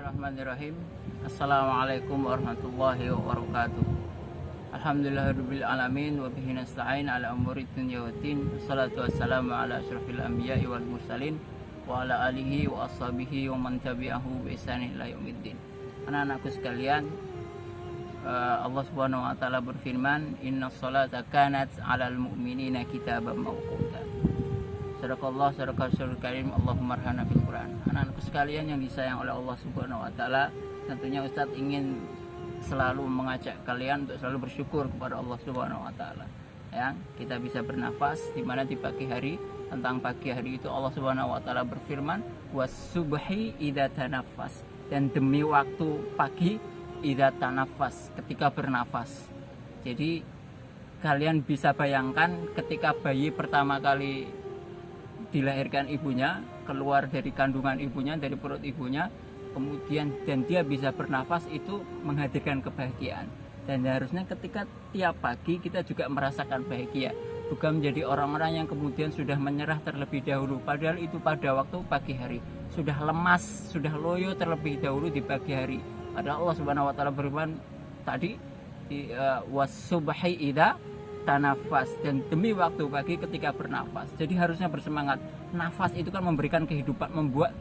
Bismillahirrahmanirrahim. Assalamualaikum warahmatullahi wabarakatuh. Alhamdulillahirabbil alamin wa bihi nasta'in ala umuri dunya waddin. Wassalatu wassalamu ala asyrafil anbiya'i wal mursalin wa ala alihi wa ashabihi wa man tabi'ahu bi ihsan ila yaumiddin. Anak-anakku sekalian, Allah Subhanahu wa taala berfirman, "Innas salata kanat 'alal mu'minina kitaban mawquta." Sadaqallah sadaqatul karim. Allahumma arhamna bil Quran. Anak-anakku sekalian yang disayang oleh Allah Subhanahu wa taala, tentunya Ustadz ingin selalu mengajak kalian untuk selalu bersyukur kepada Allah Subhanahu wa taala. Ya, kita bisa bernafas di mana di pagi hari, tentang pagi hari itu Allah Subhanahu wa taala berfirman, "Was-subhi idza tanaffas." Dan demi waktu pagi idza tanaffas, ketika bernafas. Jadi kalian bisa bayangkan ketika bayi pertama kali dilahirkan ibunya, keluar dari kandungan ibunya, dari perut ibunya, kemudian dan dia bisa bernafas, itu menghadirkan kebahagiaan. Dan harusnya ketika tiap pagi kita juga merasakan bahagia, bukan menjadi orang-orang yang kemudian sudah menyerah terlebih dahulu, padahal itu pada waktu pagi hari, sudah lemas, sudah loyo terlebih dahulu di pagi hari. Padahal Allah Subhanahu wa taala berfirman tadi, was-subhi idza tanafas, dan demi waktu pagi ketika bernafas. Jadi harusnya bersemangat. Nafas itu kan memberikan kehidupan, membuat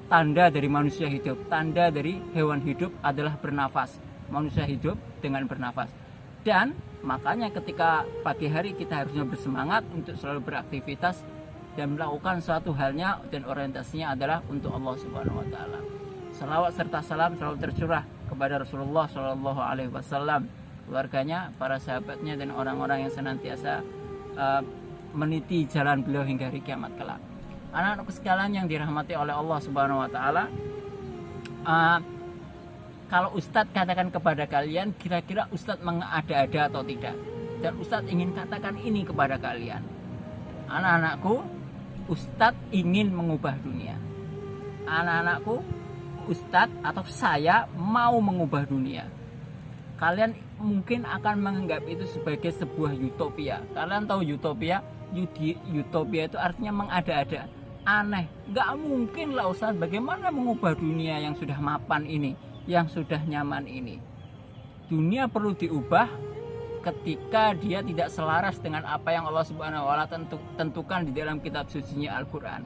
tanda dari manusia hidup. Tanda dari hewan hidup adalah bernafas. Manusia hidup dengan bernafas. Dan makanya ketika pagi hari kita harusnya bersemangat untuk selalu beraktivitas dan melakukan suatu halnya, dan orientasinya adalah untuk Allah Subhanahu wa taala. Salawat serta salam selalu tercurah kepada Rasulullah Shallallahu alaihi wasallam, keluarganya, para sahabatnya, dan orang-orang yang senantiasa meniti jalan beliau hingga hari kiamat kelak. Anak-anak sekalian yang dirahmati oleh Allah Subhanahu wa taala, kalau Ustadz katakan kepada kalian, kira-kira Ustadz mengada-ada atau tidak? Dan Ustadz ingin katakan ini kepada kalian, anak-anakku, Ustadz ingin mengubah dunia. Anak-anakku, Ustadz atau saya mau mengubah dunia. Kalian mungkin akan menganggap itu sebagai sebuah utopia. Kalian tahu utopia? Utopia itu artinya mengada-ada, aneh. Gak mungkin lah Ustaz, bagaimana mengubah dunia yang sudah mapan ini, yang sudah nyaman ini. Dunia perlu diubah ketika dia tidak selaras dengan apa yang Allah Subhanahu wa taala tentukan di dalam kitab sucinya Al-Quran.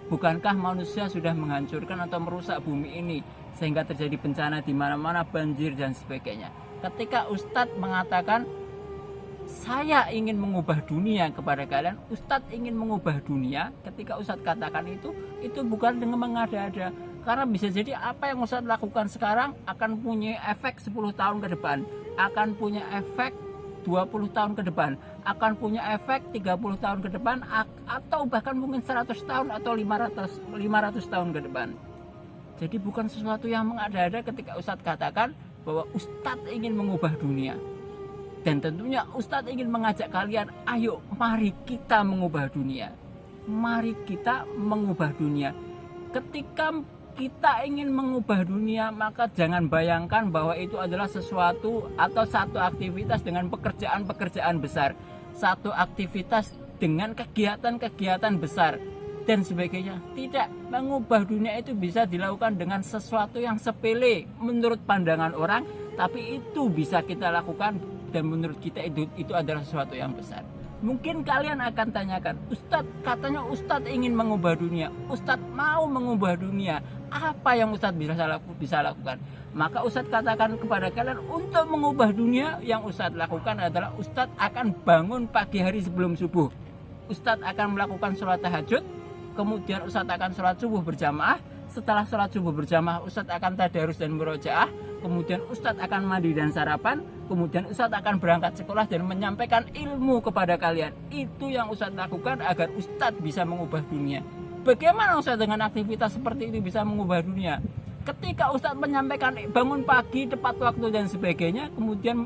Bukankah manusia sudah menghancurkan atau merusak bumi ini sehingga terjadi bencana di mana-mana, banjir dan sebagainya? Ketika Ustadz mengatakan saya ingin mengubah dunia kepada kalian, Ustadz ingin mengubah dunia, ketika Ustadz katakan itu bukan dengan mengada-ada. Karena bisa jadi apa yang Ustadz lakukan sekarang akan punya efek 10 tahun ke depan, akan punya efek 20 tahun ke depan, akan punya efek 30 tahun ke depan, atau bahkan mungkin 100 tahun atau 500 tahun ke depan. Jadi bukan sesuatu yang mengada-ada ketika Ustadz katakan bahwa Ustadz ingin mengubah dunia. Dan tentunya Ustadz ingin mengajak kalian, ayo mari kita mengubah dunia. Mari kita mengubah dunia. Ketika kita ingin mengubah dunia, maka jangan bayangkan bahwa itu adalah sesuatu atau satu aktivitas dengan pekerjaan-pekerjaan besar, satu aktivitas dengan kegiatan-kegiatan besar dan sebagainya. Tidak, mengubah dunia itu bisa dilakukan dengan sesuatu yang sepele menurut pandangan orang, tapi itu bisa kita lakukan dan menurut kita itu adalah sesuatu yang besar. Mungkin kalian akan tanyakan, Ustadz katanya Ustadz ingin mengubah dunia, Ustadz mau mengubah dunia, apa yang Ustadz bisa lakukan? Maka Ustadz katakan kepada kalian, untuk mengubah dunia yang Ustadz lakukan adalah Ustadz akan bangun pagi hari sebelum subuh. Ustadz akan melakukan sholat tahajud, kemudian Ustadz akan sholat subuh berjamaah. Setelah sholat subuh berjamaah, Ustadz akan tadarus dan murojaah. Kemudian Ustadz akan mandi dan sarapan. Kemudian Ustadz akan berangkat sekolah dan menyampaikan ilmu kepada kalian. Itu yang Ustadz lakukan agar Ustadz bisa mengubah dunia. Bagaimana Ustadz dengan aktivitas seperti itu bisa mengubah dunia? Ketika Ustadz menyampaikan bangun pagi tepat waktu dan sebagainya, kemudian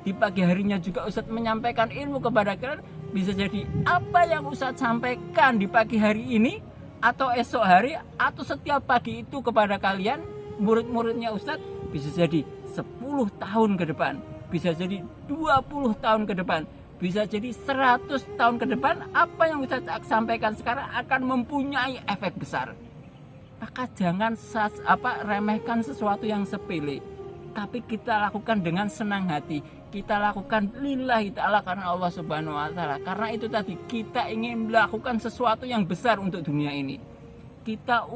di pagi harinya juga Ustadz menyampaikan ilmu kepada kalian, bisa jadi apa yang Ustadz sampaikan di pagi hari ini atau esok hari atau setiap pagi itu kepada kalian, murid-muridnya Ustadz, bisa jadi 10 tahun ke depan, bisa jadi 20 tahun ke depan, bisa jadi 100 tahun ke depan. Apa yang Ustadz sampaikan sekarang akan mempunyai efek besar. maka jangan remehkan sesuatu yang sepele, tapi kita lakukan dengan senang hati. Kita lakukan lillahi ta'ala karena Allah subhanahu wa ta'ala. Karena itu tadi, kita ingin melakukan sesuatu yang besar untuk dunia ini. Kita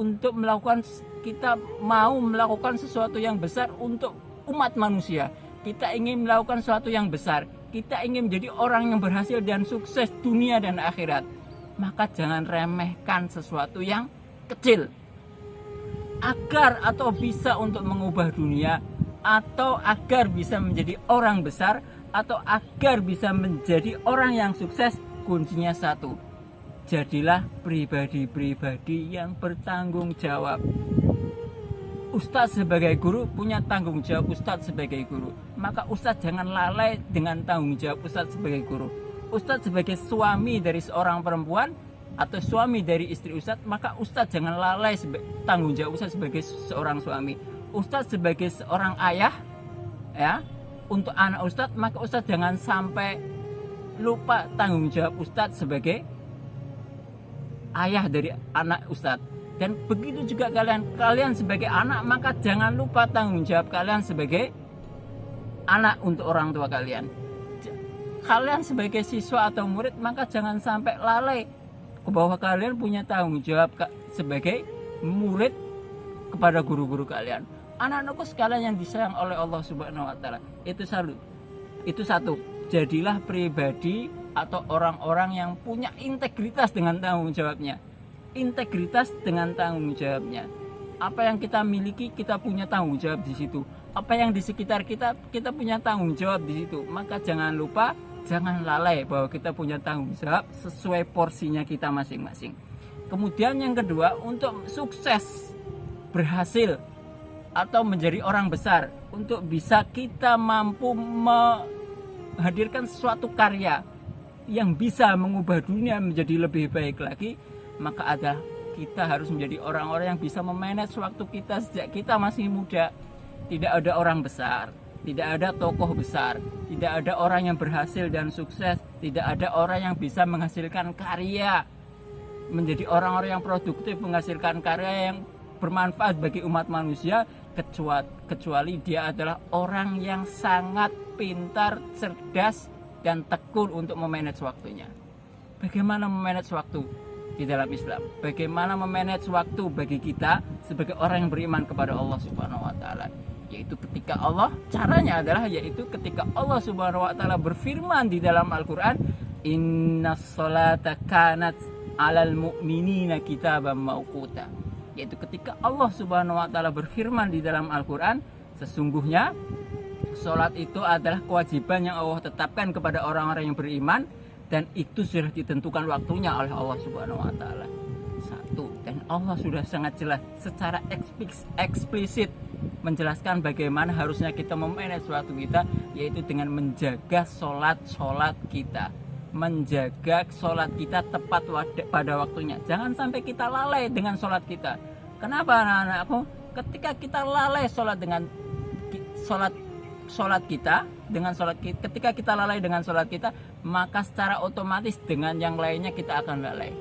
mau melakukan sesuatu yang besar untuk umat manusia. Kita ingin melakukan sesuatu yang besar. Kita ingin menjadi orang yang berhasil dan sukses dunia dan akhirat. Maka jangan remehkan sesuatu yang kecil. Agar atau bisa untuk mengubah dunia, atau agar bisa menjadi orang besar, atau agar bisa menjadi orang yang sukses, kuncinya satu: jadilah pribadi-pribadi yang bertanggung jawab. Ustadz sebagai guru punya tanggung jawab Ustadz sebagai guru. Maka Ustadz jangan lalai dengan tanggung jawab Ustadz sebagai guru. Ustadz sebagai suami dari seorang perempuan atau suami dari istri Ustadz, maka Ustadz jangan lalai tanggung jawab Ustadz sebagai seorang suami. Ustadz sebagai seorang ayah, ya, untuk anak Ustadz, maka Ustadz jangan sampai lupa tanggung jawab Ustadz sebagai ayah dari anak Ustadz. Dan begitu juga kalian sebagai anak, maka jangan lupa tanggung jawab kalian sebagai anak untuk orang tua kalian. Kalian sebagai siswa atau murid, maka jangan sampai lalai bahwa kalian punya tanggung jawab sebagai murid kepada guru-guru kalian. Anak-anakku sekalian yang disayang oleh Allah Subhanahu wa taala, itu satu, jadilah pribadi atau orang-orang yang punya integritas dengan tanggung jawabnya. Integritas dengan tanggung jawabnya. Apa yang kita miliki, kita punya tanggung jawab di situ. Apa yang di sekitar kita, kita punya tanggung jawab di situ. Maka jangan lupa, jangan lalai bahwa kita punya tanggung jawab sesuai porsinya kita masing-masing. Kemudian yang kedua, untuk sukses, berhasil, atau menjadi orang besar, untuk bisa kita mampu menghadirkan suatu karya yang bisa mengubah dunia menjadi lebih baik lagi, maka kita harus menjadi orang-orang yang bisa memanage waktu kita sejak kita masih muda. Tidak ada orang besar, tidak ada tokoh besar, tidak ada orang yang berhasil dan sukses, tidak ada orang yang bisa menghasilkan karya, menjadi orang-orang yang produktif, menghasilkan karya yang bermanfaat bagi umat manusia, kecuali dia adalah orang yang sangat pintar, cerdas, dan tekun untuk memanage waktunya. Bagaimana memanage waktu di dalam Islam? Bagaimana memanage waktu bagi kita sebagai orang yang beriman kepada Allah Subhanahu wa taala? Yaitu ketika caranya adalah ketika Allah Subhanahu wa taala berfirman di dalam Al-Qur'an, "Innas sholata kanat 'alal mu'minina kitaban mauquta." Yaitu ketika Allah Subhanahu wa taala berfirman di dalam Al-Qur'an, sesungguhnya salat itu adalah kewajiban yang Allah tetapkan kepada orang-orang yang beriman, dan itu sudah ditentukan waktunya oleh Allah Subhanahu wa taala. Satu, dan Allah sudah sangat jelas secara eksplisit menjelaskan bagaimana harusnya kita memanage waktu kita, yaitu dengan menjaga sholat kita, menjaga sholat kita tepat pada waktunya. Jangan sampai kita lalai dengan sholat kita. Kenapa anak-anakku? Ketika kita lalai ketika kita lalai dengan sholat kita, maka secara otomatis dengan yang lainnya kita akan lalai.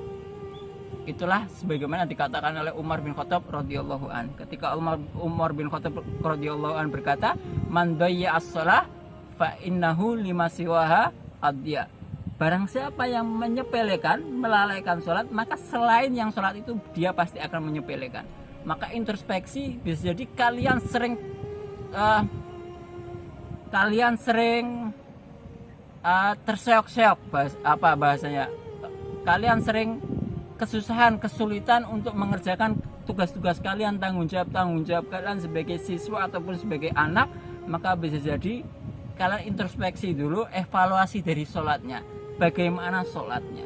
Itulah sebagaimana dikatakan oleh Umar bin Khattab radhiyallahu an. Ketika Umar bin Khattab radhiyallahu an berkata, "Man dayya as-shalah fa innahu lima siwaha adya." Barang siapa yang melalaikan sholat, maka selain yang sholat itu dia pasti akan menyepelekan. Maka introspeksi, bisa jadi kalian sering terseok-seok, bahasanya. Kalian sering kesulitan untuk mengerjakan tugas-tugas kalian, tanggung jawab kalian sebagai siswa ataupun sebagai anak, maka bisa jadi kalian introspeksi dulu, evaluasi dari sholatnya. Bagaimana sholatnya?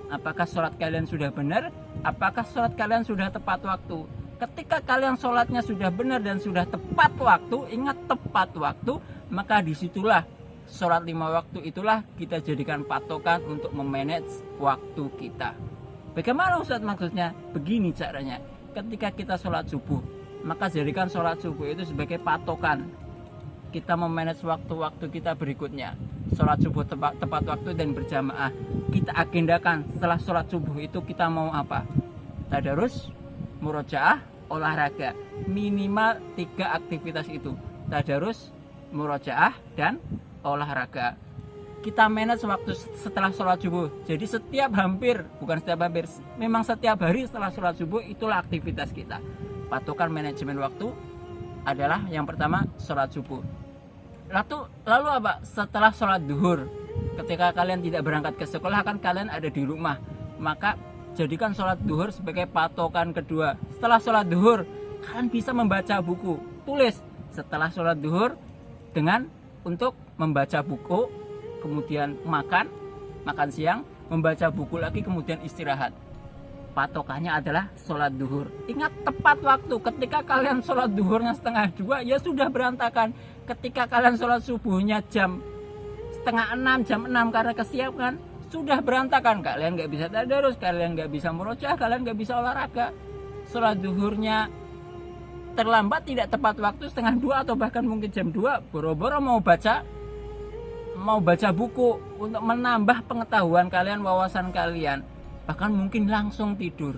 Apakah sholat kalian sudah benar? Apakah sholat kalian sudah tepat waktu? Ketika kalian sholatnya sudah benar dan sudah tepat waktu, ingat tepat waktu, maka disitulah sholat 5 waktu itulah kita jadikan patokan untuk memanage waktu kita. Bagaimana Ustaz maksudnya? Begini caranya. Ketika kita sholat subuh, maka jadikan sholat subuh itu sebagai patokan kita memanage waktu-waktu kita berikutnya. Sholat subuh tepat waktu dan berjamaah. Kita agendakan setelah sholat subuh itu kita mau apa? Tadarus, murojaah, olahraga. Minimal 3 aktivitas itu, tadarus, murojaah, dan olahraga. Kita manage waktu setelah sholat subuh. Jadi memang setiap hari setelah sholat subuh itulah aktivitas kita. Patokan manajemen waktu adalah yang pertama sholat subuh. Lalu apa? Setelah sholat duhur, ketika kalian tidak berangkat ke sekolah, kan kalian ada di rumah, maka jadikan sholat duhur sebagai patokan kedua. Setelah sholat duhur, kalian bisa membaca buku. Tulis setelah sholat duhur dengan untuk membaca buku, kemudian makan siang, membaca buku lagi, kemudian istirahat. Patokannya adalah sholat duhur. Ingat tepat waktu. Ketika kalian sholat duhurnya 1:30, ya sudah berantakan. Ketika kalian sholat subuhnya jam 5:30, jam 6 karena kesiapan, sudah berantakan. Kalian nggak bisa tadarus, kalian nggak bisa murojaah, kalian nggak bisa olahraga. Sholat duhurnya terlambat, tidak tepat waktu, 1:30 atau bahkan mungkin jam 2, boro-boro mau baca buku untuk menambah pengetahuan kalian, wawasan kalian, bahkan mungkin langsung tidur,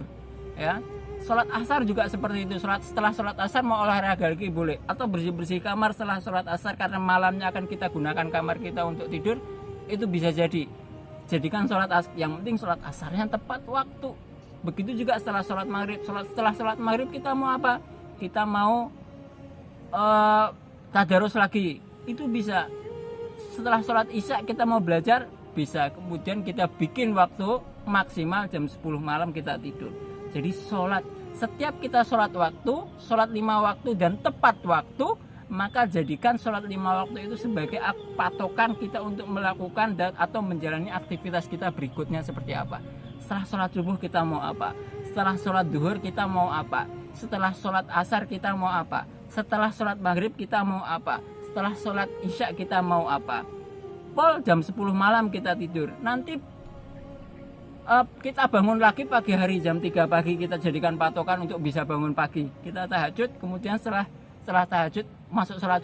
ya. Sholat asar juga seperti itu. Setelah sholat asar mau olahraga lagi boleh, atau bersih-bersih kamar setelah sholat asar karena malamnya akan kita gunakan kamar kita untuk tidur, itu bisa jadikan sholat asar. Yang penting sholat asarnya tepat waktu. Begitu juga setelah sholat maghrib. Setelah sholat maghrib kita mau apa? Kita mau tadarus lagi, itu bisa. Setelah sholat isya kita mau belajar, bisa. Kemudian kita bikin waktu maksimal jam 10 malam kita tidur. Jadi setiap kita sholat 5 waktu dan tepat waktu, maka jadikan sholat 5 waktu itu sebagai patokan kita untuk melakukan atau menjalani aktivitas kita berikutnya seperti apa. Setelah sholat subuh kita mau apa? Setelah sholat duhur kita mau apa? Setelah sholat asar kita mau apa? Setelah sholat maghrib kita mau apa? Setelah sholat isya kita mau apa? Jam 10 malam kita tidur. Nanti kita bangun lagi pagi hari jam 3 pagi, kita jadikan patokan untuk bisa bangun pagi. Kita tahajud, kemudian setelah tahajud masuk sholat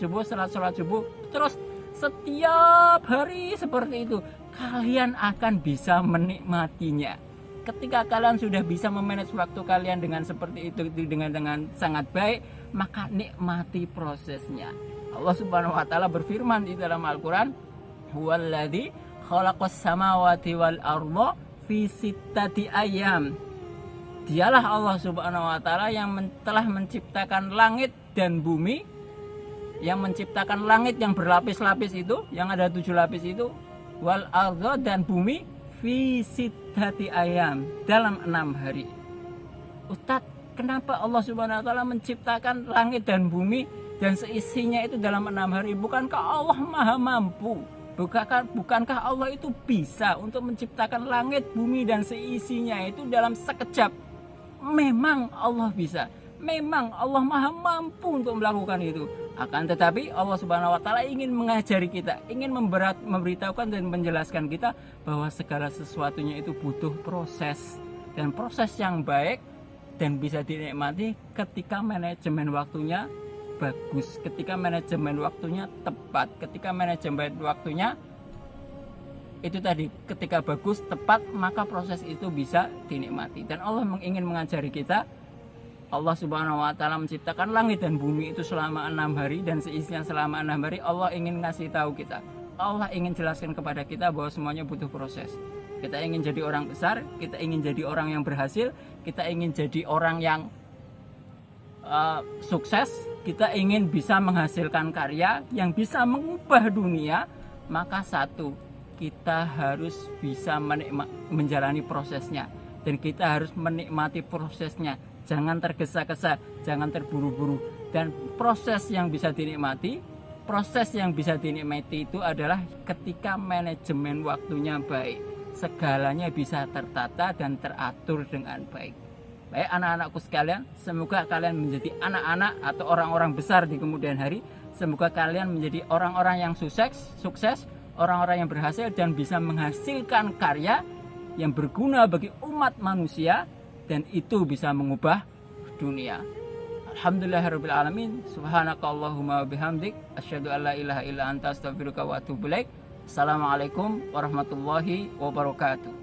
subuh, terus setiap hari seperti itu. Kalian akan bisa menikmatinya. Ketika kalian sudah bisa memanage waktu kalian dengan seperti itu, dengan sangat baik, maka nikmati prosesnya. Allah Subhanahu wa taala berfirman di dalam Al-Qur'an, "Huwallazi khalaqas samawati wal arda fi sittati ayyam." Dialah Allah Subhanahu wa taala yang telah menciptakan langit dan bumi, yang menciptakan langit yang berlapis-lapis itu, yang ada 7 lapis itu, wal arda, dan bumi, fi sittati ayyam, dalam 6 hari. Ustadz, kenapa Allah Subhanahu wa taala menciptakan langit dan bumi dan seisinya itu dalam 6 hari? Bukankah Allah Maha Mampu? Bukankah Allah itu bisa untuk menciptakan langit, bumi, dan seisinya itu dalam sekejap? Memang Allah bisa. Memang Allah Maha Mampu untuk melakukan itu. Akan tetapi Allah Subhanahu wa taala ingin mengajari kita, ingin memberitahukan dan menjelaskan kita bahwa segala sesuatunya itu butuh proses, dan proses yang baik dan bisa dinikmati ketika manajemen waktunya bagus, ketika manajemen waktunya tepat, ketika manajemen waktunya itu tadi, ketika bagus, tepat, maka proses itu bisa dinikmati. Dan Allah ingin mengajari kita, Allah Subhanahu wa taala menciptakan langit dan bumi itu selama 6 hari dan seisinya selama 6 hari. Allah ingin ngasih tahu kita, Allah ingin jelaskan kepada kita bahwa semuanya butuh proses. Kita ingin jadi orang besar, kita ingin jadi orang yang berhasil, kita ingin jadi orang yang sukses, kita ingin bisa menghasilkan karya yang bisa mengubah dunia, maka satu, kita harus bisa menjalani prosesnya, dan kita harus menikmati prosesnya. Jangan tergesa-gesa, jangan terburu-buru. Dan proses yang bisa dinikmati itu adalah ketika manajemen waktunya baik, segalanya bisa tertata dan teratur dengan baik. Baik anak-anakku sekalian, semoga kalian menjadi anak-anak atau orang-orang besar di kemudian hari. Semoga kalian menjadi orang-orang yang sukses, orang-orang yang berhasil dan bisa menghasilkan karya yang berguna bagi umat manusia, dan itu bisa mengubah dunia. Alhamdulillahirabbil alamin. Subhanakallahumma wabihamdik, asyhadu an la ilaha illa anta, astaghfiruka wa atubu ilaik. Assalamualaikum warahmatullahi wabarakatuh.